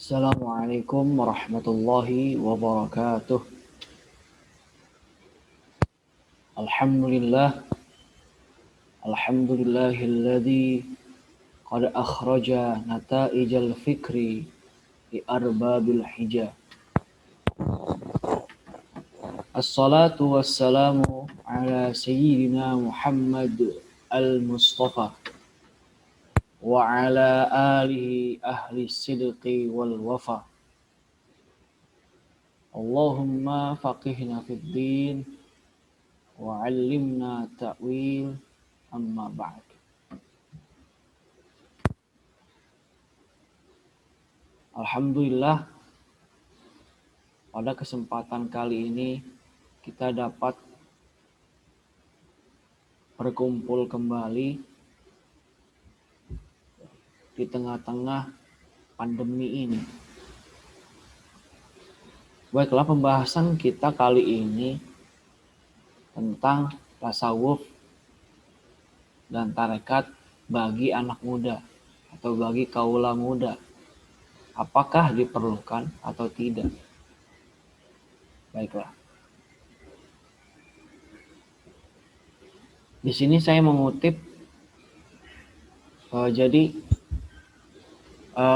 Assalamualaikum warahmatullahi wabarakatuh. Alhamdulillah, alhamdulillahilladzi qad akhraja nata'ijal fikri li arbabil hija. Assalatu wassalamu ala sayyidina Muhammad al-Mustafa wa ala alihi ahli sidqi wal wafa. Allahumma faqihna fid din wa 'allimna ta'wil amma ba'd. Alhamdulillah, pada kesempatan kali ini kita dapat berkumpul kembali di tengah-tengah pandemi ini. Baiklah, pembahasan kita kali ini tentang tasawuf dan tarekat bagi anak muda atau bagi kaula muda. Apakah diperlukan atau tidak? Baiklah. Di sini saya mengutip,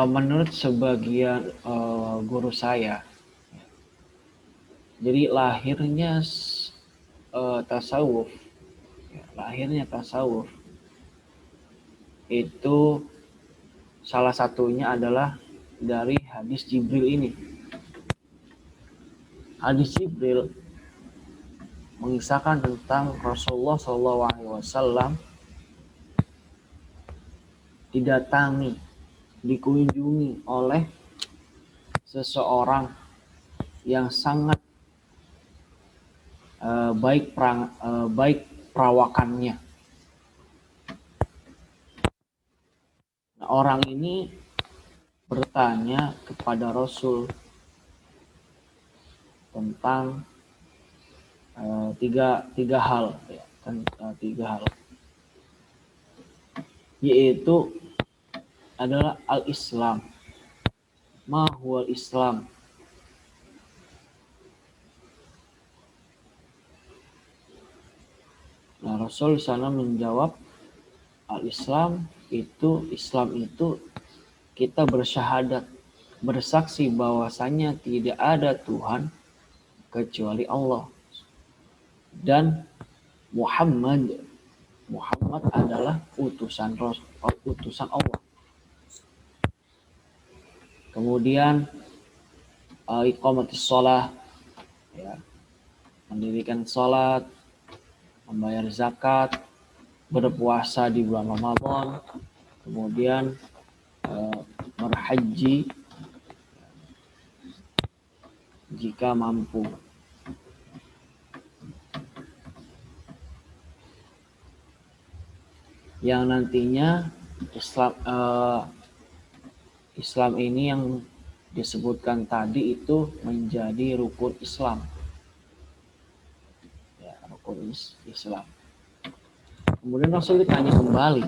menurut sebagian guru saya, jadi lahirnya tasawuf itu salah satunya adalah dari hadis Jibril ini. Hadis Jibril mengisahkan tentang Rasulullah SAW dikunjungi oleh seseorang yang sangat baik perawakannya. Nah, orang ini bertanya kepada Rasul tentang tiga hal, yaitu adalah al-Islam. Ma huwal Islam? Nah, Rasul sana menjawab, Islam itu kita bersyahadat, bersaksi bahwasanya tidak ada Tuhan kecuali Allah, dan Muhammad adalah utusan Allah. Kemudian iqamatis shalah, mendirikan salat, membayar zakat, berpuasa di bulan Ramadan, kemudian berhaji jika mampu. Yang nantinya Islam ini yang disebutkan tadi itu menjadi rukun Islam. Ya, rukun Islam. Kemudian Rasul ditanya kembali,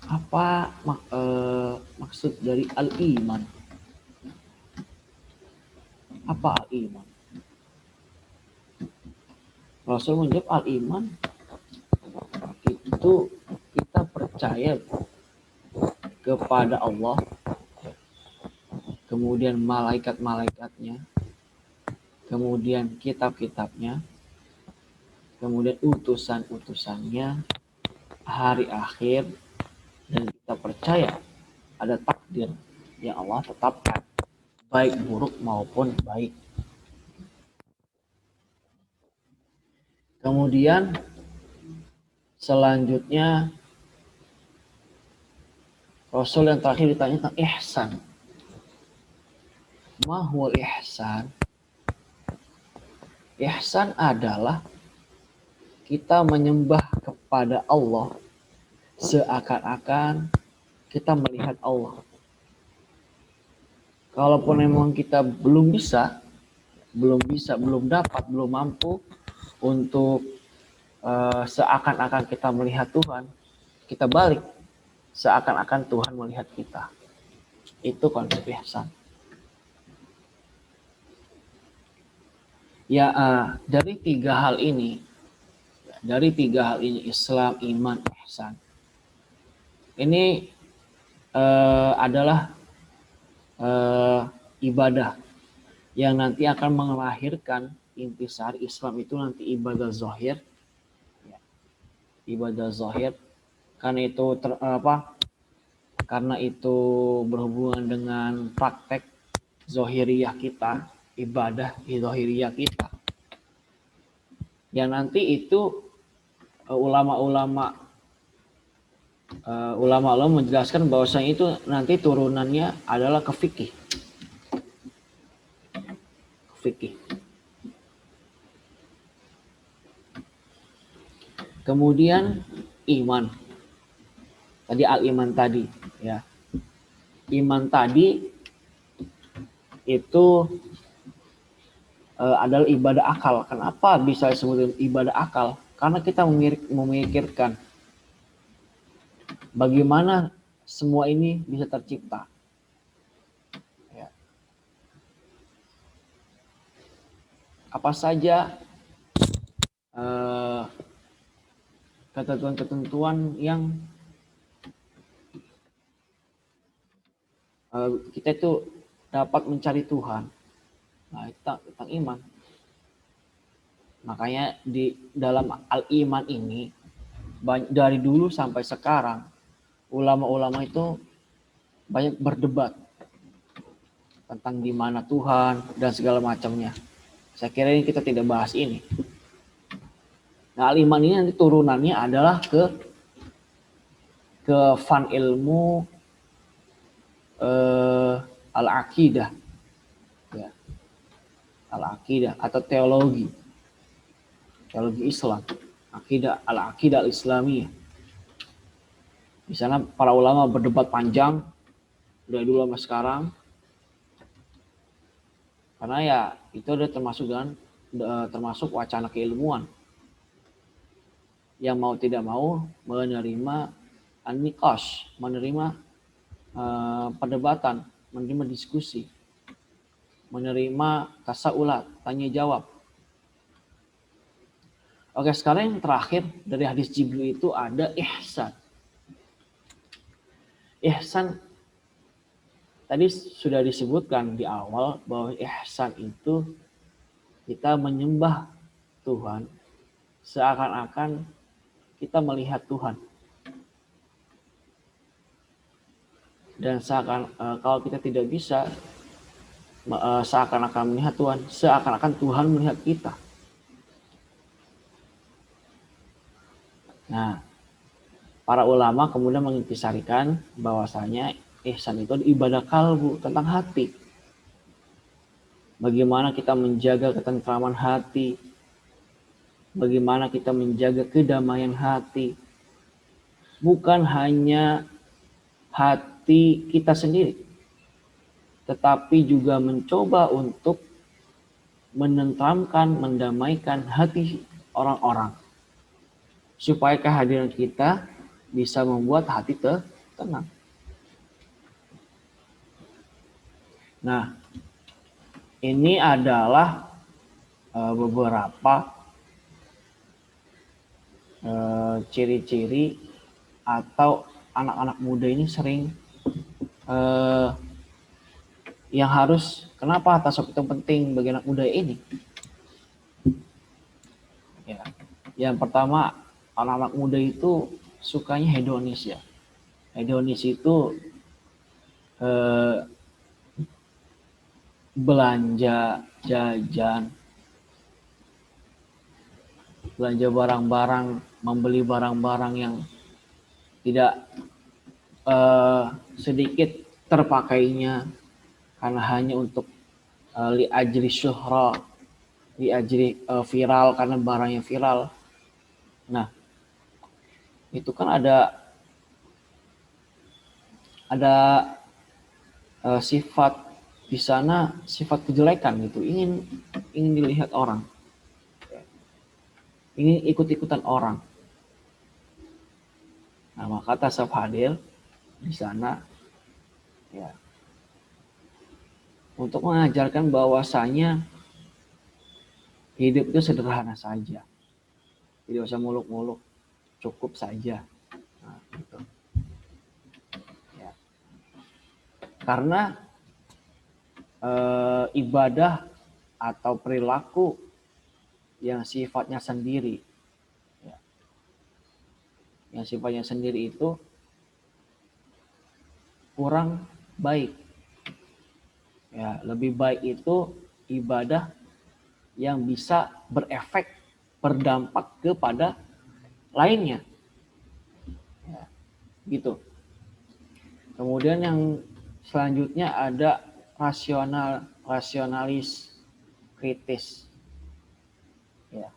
apa maksud dari al-iman? Apa al-iman? Rasul menjawab, al-iman itu kita percaya kepada Allah, kemudian malaikat-malaikatnya, kemudian kitab-kitabnya, kemudian utusan-utusannya, hari akhir, dan kita percaya ada takdir yang Allah tetapkan, baik buruk maupun baik. Kemudian selanjutnya Rasul yang terakhir ditanya tentang ihsan. Ma huwal ihsan? Ihsan adalah kita menyembah kepada Allah seakan-akan kita melihat Allah. Kalaupun memang kita belum mampu untuk seakan-akan kita melihat Tuhan, kita balik. seakan-akan Tuhan melihat kita. Itu konsep ihsan. Ya, dari tiga hal ini, Islam, iman, ihsan, ini adalah ibadah yang nanti akan melahirkan intisari. Islam itu nanti ibadah zahir, karena itu berhubungan dengan praktek zahiriyah kita, ibadah zahiriyah kita, yang nanti itu ulama-ulama menjelaskan bahwasanya itu nanti turunannya adalah ke fikih. Kemudian iman. Tadi al-iman tadi, ya. Iman tadi itu adalah ibadah akal. Kenapa bisa disebut ibadah akal? Karena kita memikirkan bagaimana semua ini bisa tercipta. Ya. Apa saja ketentuan-ketentuan yang kita itu dapat mencari Tuhan. Nah, itu tentang iman. Makanya di dalam al-iman ini, dari dulu sampai sekarang, ulama-ulama itu banyak berdebat tentang di mana Tuhan dan segala macamnya. Saya kira ini kita tidak bahas ini. Nah, al-iman ini nanti turunannya adalah ke fan ilmu al-aqidah, ya. Al-aqidah atau teologi Islam, al-aqidah al-islamiyah. Di sana para ulama berdebat panjang dari dulu sampai sekarang, karena ya itu udah termasuk wacana keilmuan yang mau tidak mau menerima an-niqash, menerima perdebatan, menerima diskusi, menerima tasaulat, tanya jawab. Oke, sekarang yang terakhir dari hadis Jibril itu ada ihsan. Ihsan tadi sudah disebutkan di awal bahwa ihsan itu kita menyembah Tuhan seakan-akan kita melihat Tuhan. Dan kalau kita tidak bisa seakan-akan melihat Tuhan, seakan-akan Tuhan melihat kita. Nah, para ulama kemudian mengintisarikan bahwasanya ihsan itu ibadah kalbu, tentang hati. Bagaimana kita menjaga ketentraman hati, bagaimana kita menjaga kedamaian hati, bukan hanya hati kita sendiri, tetapi juga mencoba untuk menenteramkan, mendamaikan hati orang-orang, supaya kehadiran kita bisa membuat hati tenang. Nah, ini adalah beberapa ciri-ciri atau anak-anak muda ini sering yang harus, kenapa tasawuf itu penting bagi anak muda ini? Ya, yang pertama, anak-anak muda itu sukanya hedonis, ya. Hedonis itu belanja, jajan, belanja barang-barang, membeli barang-barang yang tidak sedikit terpakainya karena hanya untuk li'ajri syuhra, li'ajri viral, karena barangnya viral. Nah, itu kan ada sifat di sana, sifat kejelekan gitu, ingin dilihat orang, ingin ikut-ikutan orang. Nah, maka tasawuf hadir di sana, ya, untuk mengajarkan bahwasanya hidup itu sederhana saja, tidak usah muluk-muluk, cukup saja. Nah, gitu. Ya. Karena ibadah atau perilaku yang sifatnya sendiri, ya, yang sifatnya sendiri itu kurang baik. Ya, lebih baik itu ibadah yang bisa berefek, berdampak kepada lainnya. Ya, gitu. Kemudian yang selanjutnya ada rasionalis kritis. Ya.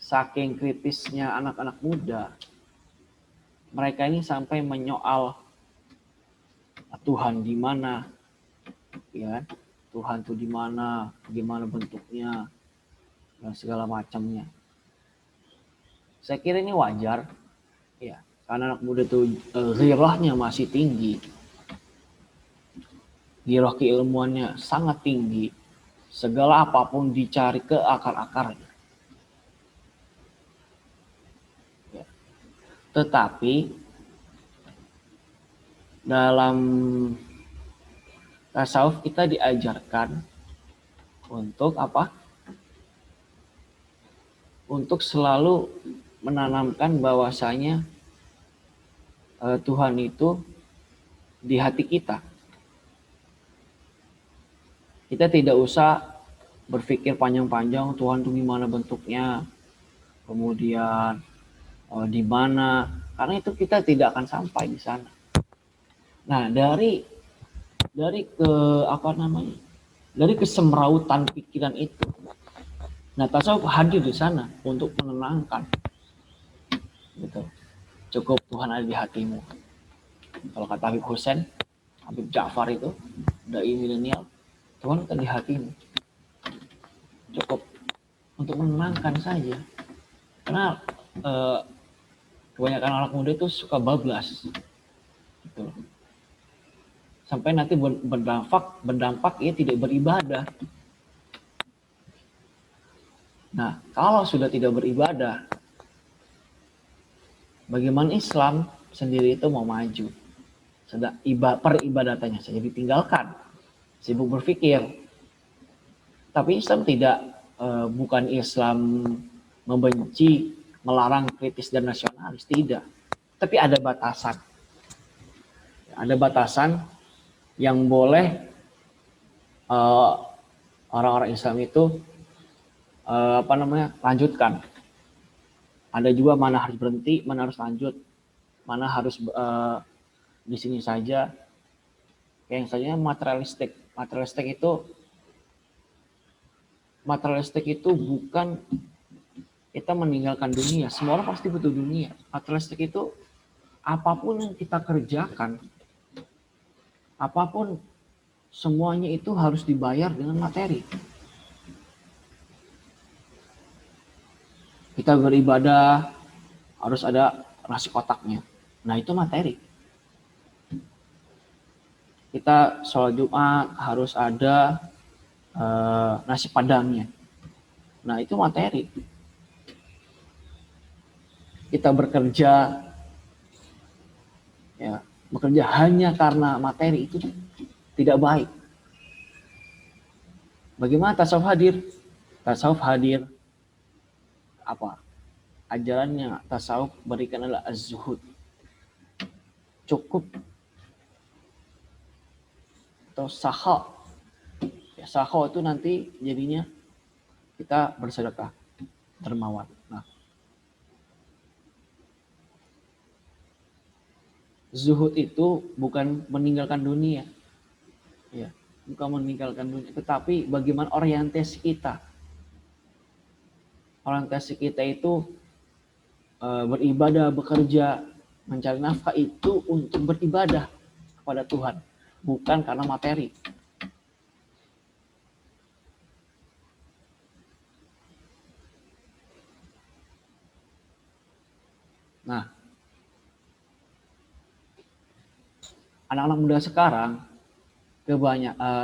Saking kritisnya anak-anak muda, mereka ini sampai menyoal Tuhan di mana, ya, Tuhan itu di mana, bagaimana bentuknya, dan segala macamnya. Saya kira ini wajar, ya, karena anak muda itu ghirahnya masih tinggi, ghirah keilmuannya sangat tinggi, segala apapun dicari ke akar-akarnya. Ya. Tetapi dalam tasawuf kita diajarkan untuk apa? Untuk selalu menanamkan bahwasanya Tuhan itu di hati kita. Kita tidak usah berpikir panjang-panjang Tuhan itu gimana bentuknya, kemudian di mana, karena itu kita tidak akan sampai di sana. Nah, dari ke apa namanya? Dari kesemrautan pikiran itu. Nah, tasawuf hadir di sana untuk menenangkan. Gitu. Cukup Tuhan ada di hatimu. Kalau kata Habib Hussein, Habib Ja'far itu, dai milenial, Tuhan ada di hatimu. Cukup untuk menenangkan saja. Karena kebanyakan anak muda itu suka bablas. Gitu. Sampai nanti berdampak ia tidak beribadah. Nah, kalau sudah tidak beribadah, bagaimana Islam sendiri itu mau maju? Sedang peribadatannya saja ditinggalkan, sibuk berpikir. Tapi Islam tidak, bukan Islam membenci, melarang kritis dan nasionalis, tidak. Tapi ada batasan. Ada batasan yang boleh orang-orang Islam itu lanjutkan. Ada juga mana harus berhenti, mana harus lanjut, mana harus di sini saja. Yang saja materialistik. Materialistik itu bukan kita meninggalkan dunia. Semua orang pasti butuh dunia. Materialistik itu apapun yang kita kerjakan, apapun semuanya itu harus dibayar dengan materi. Kita beribadah harus ada nasi kotaknya. Nah, itu materi. Kita sholat Jumat harus ada nasi padangnya. Nah, itu materi. Kita bekerja, ya, bekerja hanya karena materi itu tidak baik. Bagaimana tasawuf hadir? Tasawuf hadir apa? Ajarannya tasawuf berikan adalah az-zuhud. Cukup atau sakha. Ya, sakha itu nanti jadinya kita bersedekah, dermawan. Nah, zuhud itu bukan meninggalkan dunia. Ya, bukan meninggalkan dunia, tetapi bagaimana orientasi kita. Orientasi kita itu beribadah, bekerja, mencari nafkah itu untuk beribadah kepada Tuhan, bukan karena materi. Nah, anak-anak muda sekarang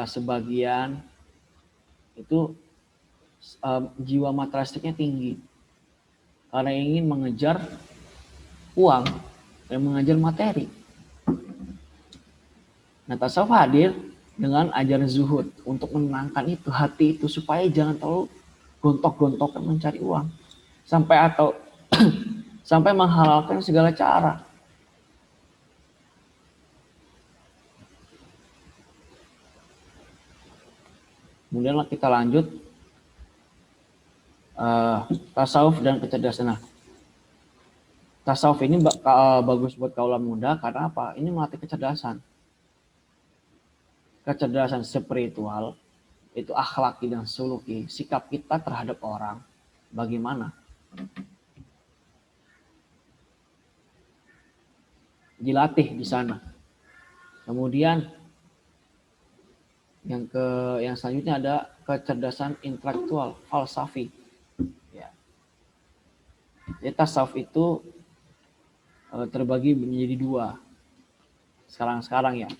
sebagian itu jiwa materialistiknya tinggi karena ingin mengejar uang dan mengejar materi. Nah, tasawuf hadir dengan ajaran zuhud untuk menenangkan itu hati itu supaya jangan terlalu gontok-gontokan mencari uang sampai menghalalkan segala cara. Kemudian kita lanjut tasawuf dan kecerdasan. Nah, tasawuf ini bagus buat kaula muda karena apa? Ini melatih kecerdasan. Kecerdasan spiritual itu akhlaki dan suluki, sikap kita terhadap orang bagaimana? Dilatih di sana. Kemudian yang selanjutnya ada kecerdasan intelektual, falsafi. Ya. Jadi tasawuf itu terbagi menjadi dua. Sekarang ya.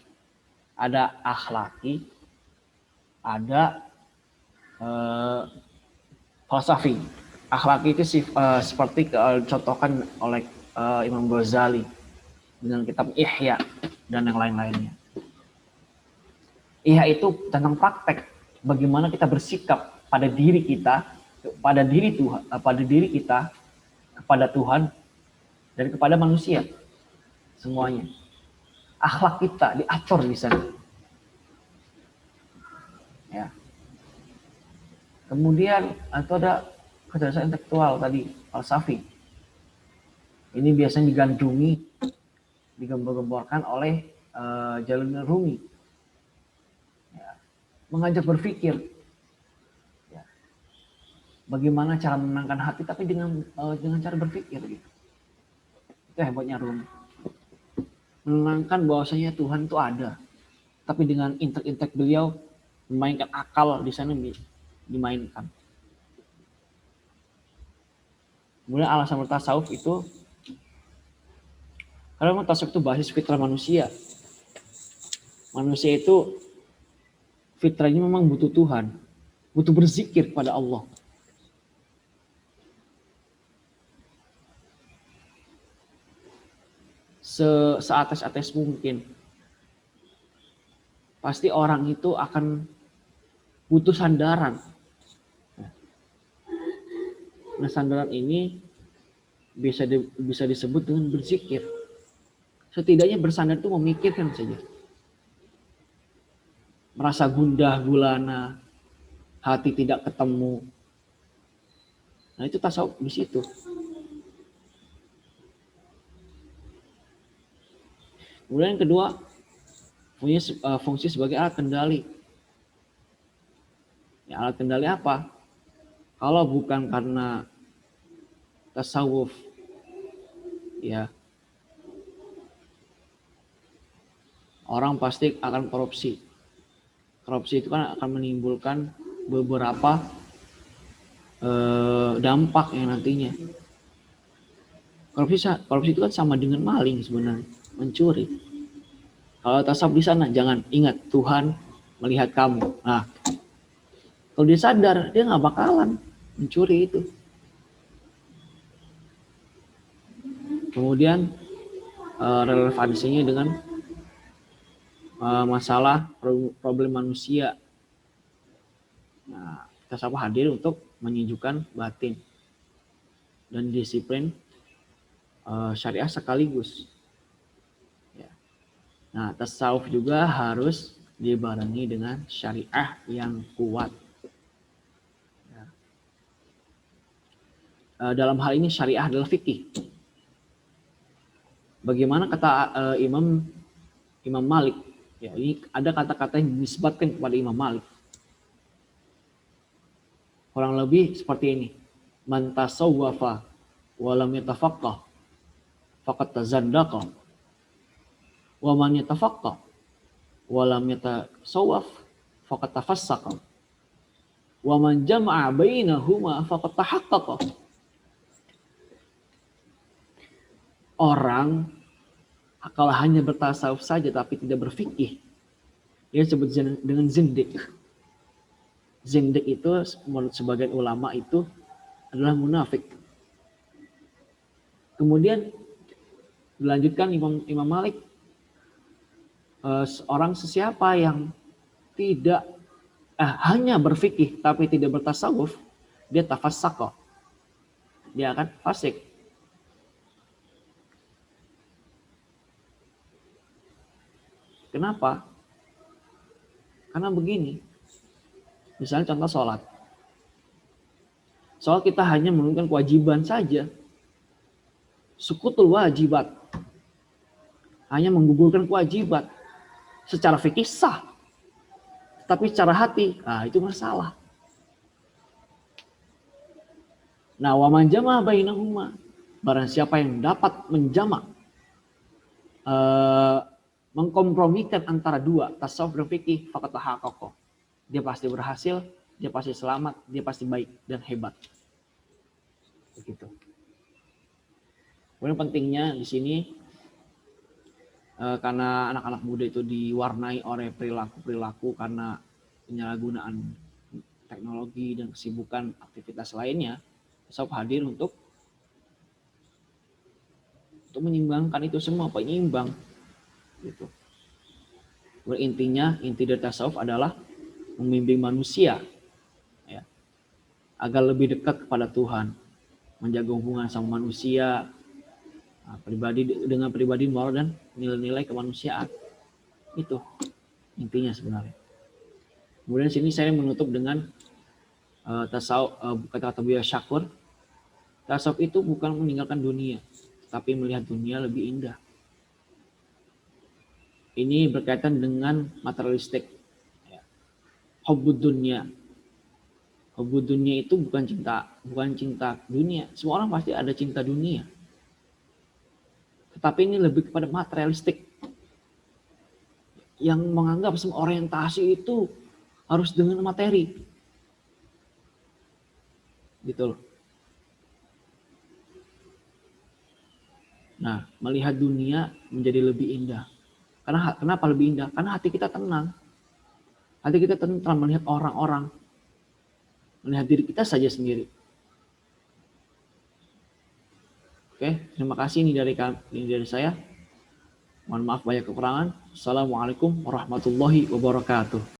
Ada akhlaki, ada falsafi. Akhlaki itu seperti contohkan oleh Imam Ghazali dengan kitab Ihya dan yang lain-lainnya. Ihya itu tentang praktek bagaimana kita bersikap pada diri kita, pada diri Tuhan, pada diri kita, kepada Tuhan dan kepada manusia semuanya. Akhlak kita diatur di sana. Ya. Kemudian itu ada kecerdasan intelektual tadi, falsafi. Ini biasanya digambar-gambarkan oleh Jalaluddin Rumi. Ya. Mengajak berpikir. Ya. Bagaimana cara menenangkan hati tapi dengan cara berpikir gitu. Itu hebatnya Rumi. Menenangkan bahwasanya Tuhan itu ada. Tapi dengan intek-intek beliau memainkan akal di sana dimainkan. Kemudian alasan bertasawuf itu karena tasawuf itu basis fitrah manusia. Manusia itu fitrahnya memang butuh Tuhan, butuh berzikir kepada Allah. Seates-ates mungkin. Pasti orang itu akan butuh sandaran. Nah, sandaran ini bisa disebut dengan berzikir. Setidaknya bersandar itu memikirkan saja. Merasa gundah gulana, hati tidak ketemu. Nah, itu tasawuf di situ. Kemudian yang kedua, punya fungsi sebagai alat kendali. Ya, alat kendali apa? Kalau bukan karena tasawuf, ya orang pasti akan korupsi. Korupsi itu kan akan menimbulkan beberapa dampak yang nantinya. Korupsi itu kan sama dengan maling sebenarnya, mencuri. Kalau tasawuf di sana jangan ingat Tuhan melihat kamu. Nah, kalau dia sadar dia nggak bakalan mencuri itu. Kemudian relevansinya dengan masalah problem manusia. Nah, tasawuf hadir untuk menyejukkan batin dan disiplin syariah sekaligus. Ya. Nah, tasawuf juga harus dibarengi dengan syariah yang kuat. Ya. Dalam hal ini syariah adalah fikih. Bagaimana kata Imam Malik? Ya, ini ada kata-kata yang dinisbatkan kepada Imam Malik. Kurang lebih seperti ini. Man tasawwafa wa lam yatafaqqah faqad tazandaqa. Wa man yatafaqqah wa lam yatasawwaf faqad tafassaqa. Wa man jama'a bainahuma faqad tahaqqaqa. Orang Kalau hanya bertasawuf saja tapi tidak berfikih, dia disebut dengan zindik. Zindik itu menurut sebagian ulama itu adalah munafik. Kemudian dilanjutkan Imam Malik, orang sesiapa yang tidak hanya berfikih tapi tidak bertasawuf, dia tafassaqah. Dia akan fasik. Kenapa? Karena begini. Misalnya contoh sholat. Sholat kita hanya menunaikan kewajiban saja. Sukutul wajibat. Hanya menggugurkan kewajiban. Secara fikih sah. Tapi secara hati, itu masalah. Nah, wa man jama'a bainahuma. Barang siapa yang dapat menjamak, mengkompromikan antara dua, tasawuf dan fikih, faqad tahaqqaqa. Dia pasti berhasil, dia pasti selamat, dia pasti baik dan hebat. Begitu. Kemudian pentingnya di sini karena anak-anak muda itu diwarnai oleh perilaku-perilaku karena penyalahgunaan teknologi dan kesibukan aktivitas lainnya, tasawuf hadir untuk menyeimbangkan itu semua, penyeimbang. Gitu. Intinya, inti dari tasawuf adalah membimbing manusia ya, agar lebih dekat kepada Tuhan, menjaga hubungan sama manusia, dengan pribadi moral dan nilai-nilai kemanusiaan. Itu intinya sebenarnya. Kemudian sini saya menutup dengan tasawuf, kata-kata Buya Syakur. Tasawuf itu bukan meninggalkan dunia, tapi melihat dunia lebih indah. Ini berkaitan dengan materialistik. Hubbud dunya. Hubbud dunya itu bukan cinta dunia. Semua orang pasti ada cinta dunia. Tetapi ini lebih kepada materialistik. Yang menganggap semua orientasi itu harus dengan materi. Gitu loh. Nah, melihat dunia menjadi lebih indah. Kenapa lebih indah? Karena hati kita tenang. Hati kita tenang melihat orang-orang. Melihat diri kita saja sendiri. Oke, terima kasih ini dari saya. Mohon maaf banyak kekurangan. Assalamualaikum warahmatullahi wabarakatuh.